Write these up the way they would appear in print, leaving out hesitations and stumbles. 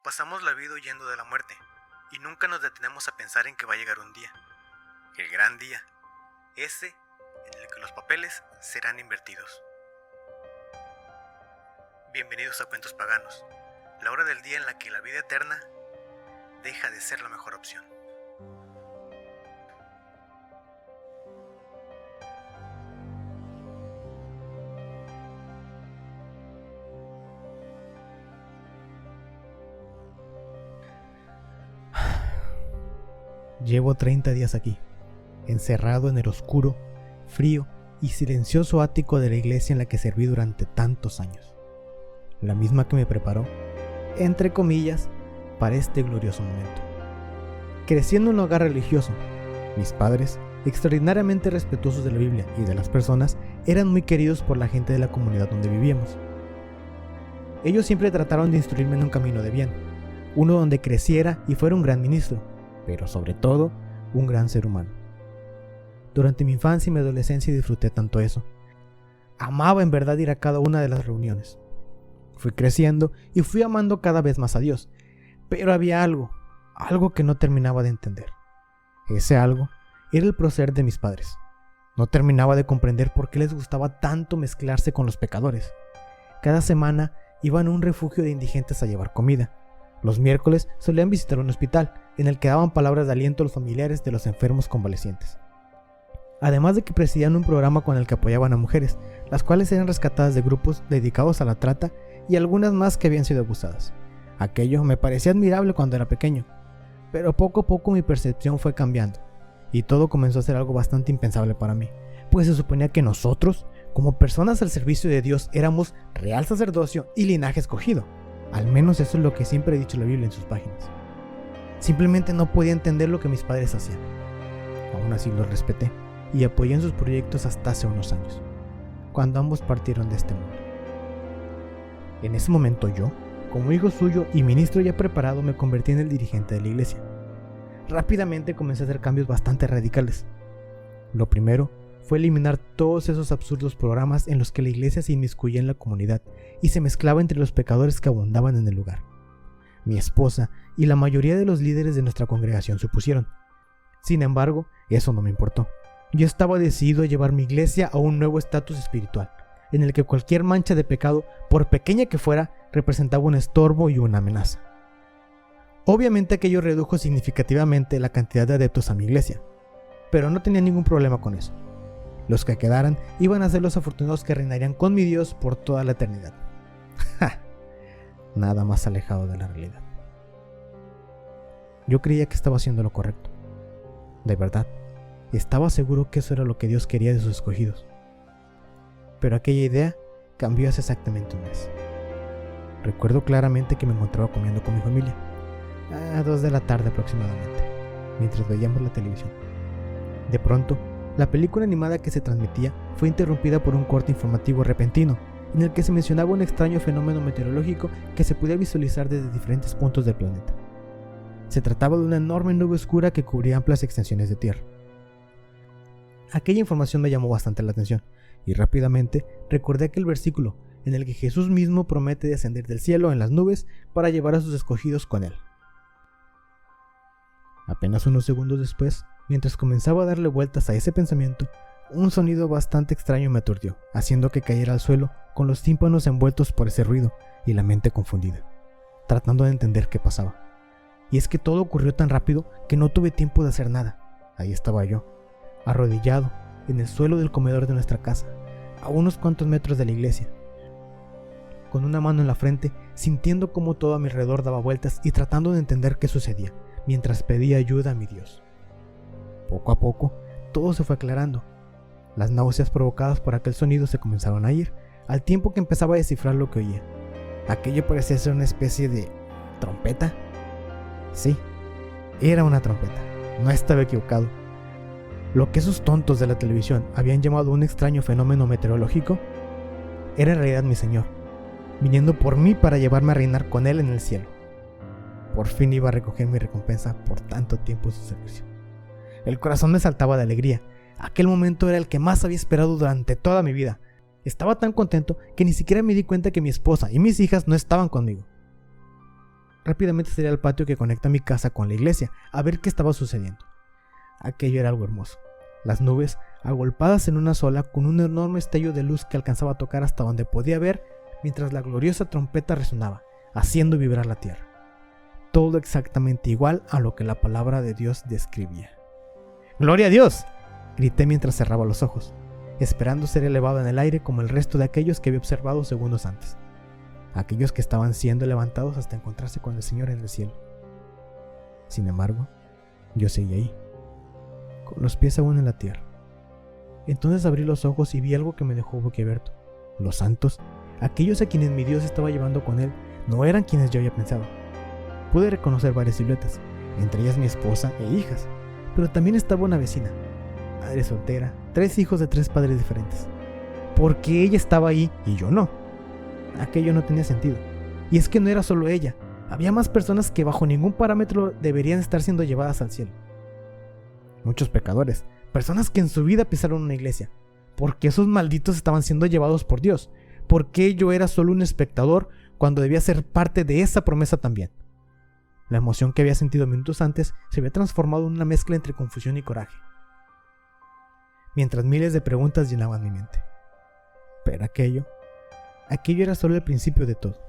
Pasamos la vida huyendo de la muerte y nunca nos detenemos a pensar en que va a llegar un día, el gran día, ese en el que los papeles serán invertidos. Bienvenidos a Cuentos Paganos, la hora del día en la que la vida eterna deja de ser la mejor opción. Llevo 30 días aquí, encerrado en el oscuro, frío y silencioso ático de la iglesia en la que serví durante tantos años. La misma que me preparó, entre comillas, para este glorioso momento. Crecí en un hogar religioso. Mis padres, extraordinariamente respetuosos de la Biblia y de las personas, eran muy queridos por la gente de la comunidad donde vivíamos. Ellos siempre trataron de instruirme en un camino de bien, uno donde creciera y fuera un gran ministro, pero sobre todo, un gran ser humano. Durante mi infancia y mi adolescencia disfruté tanto eso. Amaba en verdad ir a cada una de las reuniones. Fui creciendo y fui amando cada vez más a Dios, pero había algo que no terminaba de entender. Ese algo era el proceder de mis padres. No terminaba de comprender por qué les gustaba tanto mezclarse con los pecadores. Cada semana iban a un refugio de indigentes a llevar comida. Los miércoles solían visitar un hospital, en el que daban palabras de aliento a los familiares de los enfermos convalecientes. Además de que presidían un programa con el que apoyaban a mujeres, las cuales eran rescatadas de grupos dedicados a la trata y algunas más que habían sido abusadas. Aquello me parecía admirable cuando era pequeño, pero poco a poco mi percepción fue cambiando, y todo comenzó a ser algo bastante impensable para mí, pues se suponía que nosotros, como personas al servicio de Dios, éramos real sacerdocio y linaje escogido. Al menos eso es lo que siempre ha dicho la Biblia en sus páginas. Simplemente no podía entender lo que mis padres hacían. Aún así los respeté y apoyé en sus proyectos hasta hace unos años, cuando ambos partieron de este mundo. En ese momento yo, como hijo suyo y ministro ya preparado, me convertí en el dirigente de la iglesia. Rápidamente comencé a hacer cambios bastante radicales. Lo primero fue eliminar todos esos absurdos programas en los que la iglesia se inmiscuía en la comunidad y se mezclaba entre los pecadores que abundaban en el lugar. Mi esposa y la mayoría de los líderes de nuestra congregación se opusieron. Sin embargo, eso no me importó. Yo estaba decidido a llevar mi iglesia a un nuevo estatus espiritual, en el que cualquier mancha de pecado, por pequeña que fuera, representaba un estorbo y una amenaza. Obviamente aquello redujo significativamente la cantidad de adeptos a mi iglesia, pero no tenía ningún problema con eso. Los que quedaran iban a ser los afortunados que reinarían con mi Dios por toda la eternidad. Nada más alejado de la realidad. Yo creía que estaba haciendo lo correcto. De verdad, estaba seguro que eso era lo que Dios quería de sus escogidos. Pero aquella idea cambió hace exactamente un mes. Recuerdo claramente que me encontraba comiendo con mi familia, a 2 de la tarde aproximadamente, mientras veíamos la televisión. De pronto, la película animada que se transmitía fue interrumpida por un corte informativo repentino, en el que se mencionaba un extraño fenómeno meteorológico que se podía visualizar desde diferentes puntos del planeta. Se trataba de una enorme nube oscura que cubría amplias extensiones de tierra. Aquella información me llamó bastante la atención, y rápidamente recordé aquel versículo en el que Jesús mismo promete descender del cielo en las nubes para llevar a sus escogidos con él. Apenas unos segundos después, mientras comenzaba a darle vueltas a ese pensamiento, un sonido bastante extraño me aturdió, haciendo que cayera al suelo con los tímpanos envueltos por ese ruido y la mente confundida, tratando de entender qué pasaba. Y es que todo ocurrió tan rápido que no tuve tiempo de hacer nada. Ahí estaba yo, arrodillado en el suelo del comedor de nuestra casa, a unos cuantos metros de la iglesia, con una mano en la frente, sintiendo cómo todo a mi alrededor daba vueltas y tratando de entender qué sucedía, mientras pedía ayuda a mi Dios. Poco a poco, todo se fue aclarando. Las náuseas provocadas por aquel sonido se comenzaron a ir, al tiempo que empezaba a descifrar lo que oía. Aquello parecía ser una especie de trompeta. Sí, era una trompeta. No estaba equivocado. Lo que esos tontos de la televisión habían llamado un extraño fenómeno meteorológico era en realidad mi Señor, viniendo por mí para llevarme a reinar con Él en el cielo. Por fin iba a recoger mi recompensa por tanto tiempo de su servicio. El corazón me saltaba de alegría. Aquel momento era el que más había esperado durante toda mi vida. Estaba tan contento que ni siquiera me di cuenta que mi esposa y mis hijas no estaban conmigo. rápidamente salí al patio que conecta mi casa con la iglesia a ver qué estaba sucediendo. Aquello era algo hermoso. Las nubes, agolpadas en una sola, con un enorme estello de luz que alcanzaba a tocar hasta donde podía ver, mientras la gloriosa trompeta resonaba, haciendo vibrar la tierra. Todo exactamente igual a lo que la palabra de Dios describía. ¡Gloria a Dios!, grité mientras cerraba los ojos, esperando ser elevado en el aire como el resto de aquellos que había observado segundos antes. Aquellos que estaban siendo levantados hasta encontrarse con el Señor en el cielo. Sin embargo, yo seguí ahí, con los pies aún en la tierra. Entonces abrí los ojos y vi algo que me dejó boquiabierto. Los santos, aquellos a quienes mi Dios estaba llevando con él, no eran quienes yo había pensado. Pude reconocer varias siluetas, entre ellas mi esposa e hijas, pero también estaba una vecina, madre soltera, 3 hijos de 3 padres diferentes. ¿Por qué ella estaba ahí y yo no? Aquello no tenía sentido. Y es que no era solo ella, había más personas que bajo ningún parámetro deberían estar siendo llevadas al cielo. Muchos pecadores, personas que en su vida pisaron una iglesia. ¿Por qué esos malditos estaban siendo llevados por Dios? ¿Por qué yo era solo un espectador cuando debía ser parte de esa promesa también? La emoción que había sentido minutos antes se había transformado en una mezcla entre confusión y coraje, mientras miles de preguntas llenaban mi mente. Pero aquello era solo el principio de todo.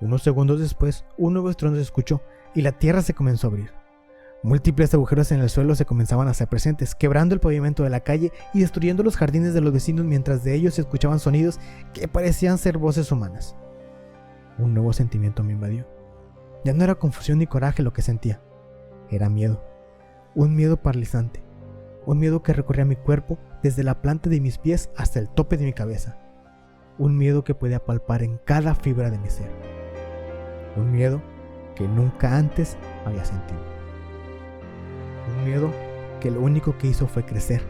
Unos segundos después, un nuevo estruendo se escuchó y la tierra se comenzó a abrir. Múltiples agujeros en el suelo se comenzaban a hacer presentes, quebrando el pavimento de la calle y destruyendo los jardines de los vecinos, mientras de ellos se escuchaban sonidos que parecían ser voces humanas. Un nuevo sentimiento me invadió. Ya no era confusión ni coraje lo que sentía. Era miedo. Un miedo paralizante. Un miedo que recorría mi cuerpo desde la planta de mis pies hasta el tope de mi cabeza. Un miedo que podía palpar en cada fibra de mi ser. Un miedo que nunca antes había sentido. Un miedo que lo único que hizo fue crecer,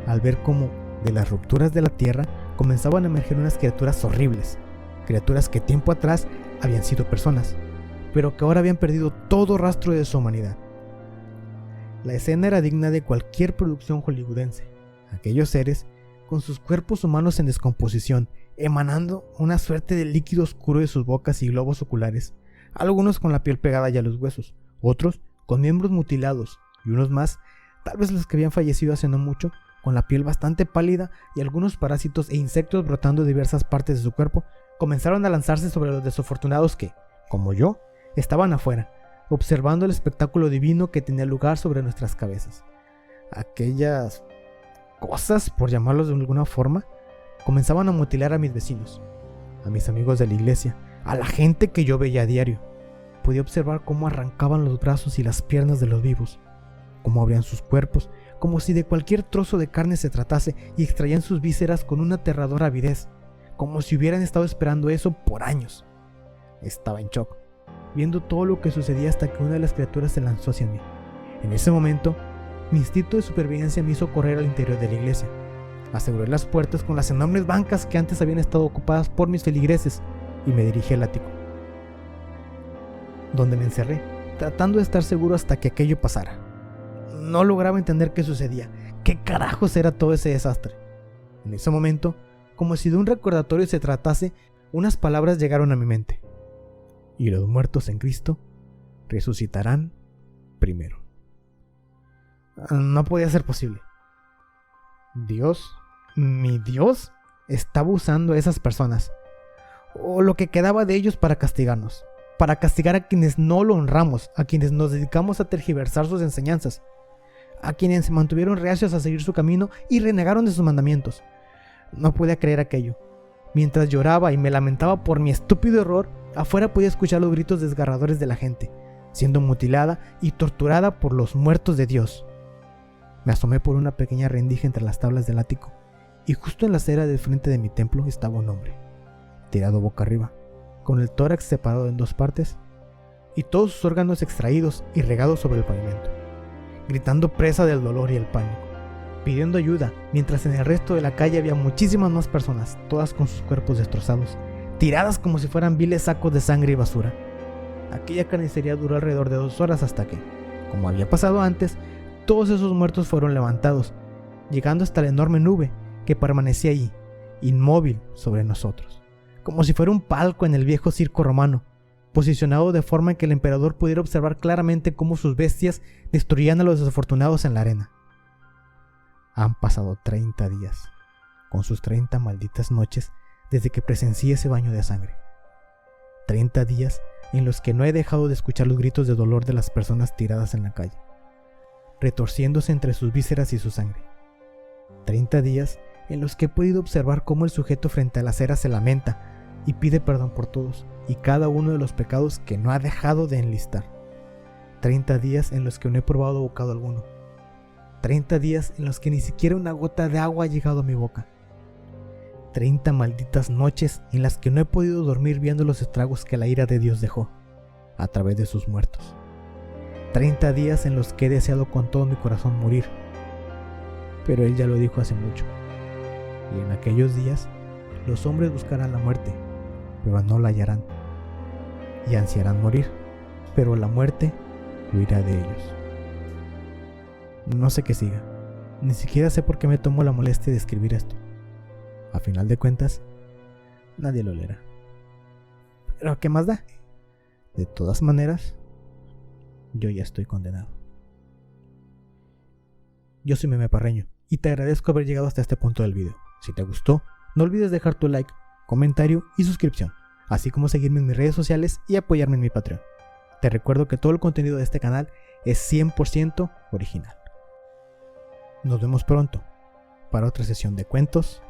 al ver cómo de las rupturas de la tierra comenzaban a emerger unas criaturas horribles, criaturas que tiempo atrás habían sido personas, pero que ahora habían perdido todo rastro de su humanidad. La escena era digna de cualquier producción hollywoodense. Aquellos seres, con sus cuerpos humanos en descomposición, emanando una suerte de líquido oscuro de sus bocas y globos oculares, algunos con la piel pegada ya a los huesos, otros con miembros mutilados, y unos más, tal vez los que habían fallecido hace no mucho, con la piel bastante pálida y algunos parásitos e insectos brotando de diversas partes de su cuerpo, comenzaron a lanzarse sobre los desafortunados que, como yo, estaban afuera, observando el espectáculo divino que tenía lugar sobre nuestras cabezas. Aquellas cosas, por llamarlos de alguna forma, comenzaban a mutilar a mis vecinos, a mis amigos de la iglesia, a la gente que yo veía a diario. Podía observar cómo arrancaban los brazos y las piernas de los vivos, cómo abrían sus cuerpos, como si de cualquier trozo de carne se tratase, y extraían sus vísceras con una aterradora avidez, como si hubieran estado esperando eso por años. Estaba en shock, viendo todo lo que sucedía hasta que una de las criaturas se lanzó hacia mí. En ese momento, mi instinto de supervivencia me hizo correr al interior de la iglesia. Aseguré las puertas con las enormes bancas que antes habían estado ocupadas por mis feligreses y me dirigí al ático, donde me encerré, tratando de estar seguro hasta que aquello pasara. No lograba entender qué sucedía, qué carajos era todo ese desastre. En ese momento, como si de un recordatorio se tratase, unas palabras llegaron a mi mente. Y los muertos en Cristo resucitarán primero. No podía ser posible. Dios, mi Dios, estaba usando a esas personas, o lo que quedaba de ellos, para castigarnos, para castigar a quienes no lo honramos, a quienes nos dedicamos a tergiversar sus enseñanzas, a quienes se mantuvieron reacios a seguir su camino y renegaron de sus mandamientos. No podía creer aquello. Mientras lloraba y me lamentaba por mi estúpido error, afuera podía escuchar los gritos desgarradores de la gente, siendo mutilada y torturada por los muertos de Dios. Me asomé por una pequeña rendija entre las tablas del ático, y justo en la acera del frente de mi templo estaba un hombre, tirado boca arriba, con el tórax separado en 2 partes, y todos sus órganos extraídos y regados sobre el pavimento, gritando presa del dolor y el pánico, pidiendo ayuda, mientras en el resto de la calle había muchísimas más personas, todas con sus cuerpos destrozados, tiradas como si fueran viles sacos de sangre y basura. Aquella carnicería duró alrededor de 2 horas hasta que, como había pasado antes, todos esos muertos fueron levantados, llegando hasta la enorme nube que permanecía ahí, inmóvil sobre nosotros, como si fuera un palco en el viejo circo romano, posicionado de forma en que el emperador pudiera observar claramente cómo sus bestias destruían a los desafortunados en la arena. Han pasado 30 días, con sus 30 malditas noches desde que presencié ese baño de sangre. 30 días en los que no he dejado de escuchar los gritos de dolor de las personas tiradas en la calle, retorciéndose entre sus vísceras y su sangre. 30 días en los que he podido observar cómo el sujeto frente a la acera se lamenta y pide perdón por todos y cada uno de los pecados que no ha dejado de enlistar. 30 días en los que no he probado bocado alguno. 30 días en los que ni siquiera una gota de agua ha llegado a mi boca. 30 malditas noches en las que no he podido dormir viendo los estragos que la ira de Dios dejó a través de sus muertos. 30 días en los que he deseado con todo mi corazón morir, pero Él ya lo dijo hace mucho. Y en aquellos días los hombres buscarán la muerte, pero no la hallarán, y ansiarán morir, pero la muerte huirá de ellos. No sé qué siga, ni siquiera sé por qué me tomo la molestia de escribir esto. A final de cuentas, nadie lo leerá. Pero ¿qué más da? De todas maneras, yo ya estoy condenado. Yo soy Meme Parreño y te agradezco haber llegado hasta este punto del video. Si te gustó, no olvides dejar tu like, comentario y suscripción, así como seguirme en mis redes sociales y apoyarme en mi Patreon. Te recuerdo que todo el contenido de este canal es 100% original. Nos vemos pronto para otra sesión de cuentos